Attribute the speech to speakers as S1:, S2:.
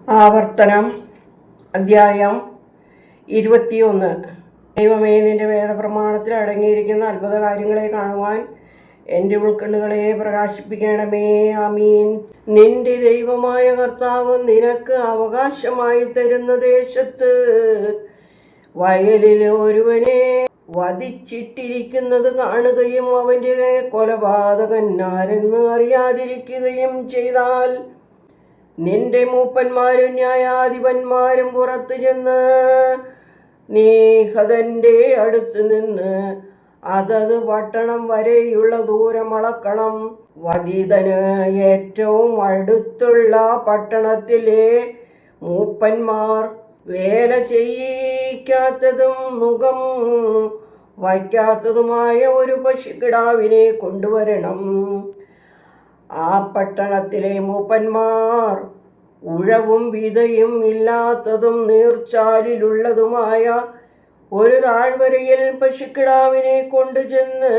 S1: ആവർത്തനം അധ്യായം 21. ദൈവമേ, നിന്റെ വേദപ്രമാണത്തിൽ അടങ്ങിയിരിക്കുന്ന അത്ഭുത കാര്യങ്ങളെ കാണുവാൻ എൻ്റെ ഉൾക്കണ്ണുകളെ പ്രകാശിപ്പിക്കണമേ. ആമീൻ. നിന്റെ ദൈവമായ കർത്താവ് നിനക്ക് അവകാശമായി തരുന്ന ദേശത്ത് വയലിൽ ഒരുവനെ വധിച്ചിട്ടിരിക്കുന്നത് കാണുകയും അവൻ്റെ കൊലപാതകൻ ആരെന്ന് അറിയാതിരിക്കുകയും ചെയ്താൽ നിന്റെ മൂപ്പന്മാരും ന്യായാധിപന്മാരും പുറത്തു ചെന്ന് നീ ഹദന്റെ അടുത്ത് നിന്ന് അതത് പട്ടണം വരെയുള്ള ദൂരം അളക്കണം. വധിതന് ഏറ്റവും അടുത്തുള്ള പട്ടണത്തിലെ മൂപ്പന്മാർ വേല ചെയ്യിക്കാത്തതും മുഖം വയ്ക്കാത്തതുമായ ഒരു പശുക്കിടാവിനെ കൊണ്ടുവരണം. ആ പട്ടണത്തിലെ മൂപ്പന്മാർ ഉഴവും വിതയും ഇല്ലാത്തതും നീർച്ചാലിലുള്ളതുമായ ഒരു താഴ്വരയിൽ പശുക്കിടാവിനെ കൊണ്ടുചെന്ന്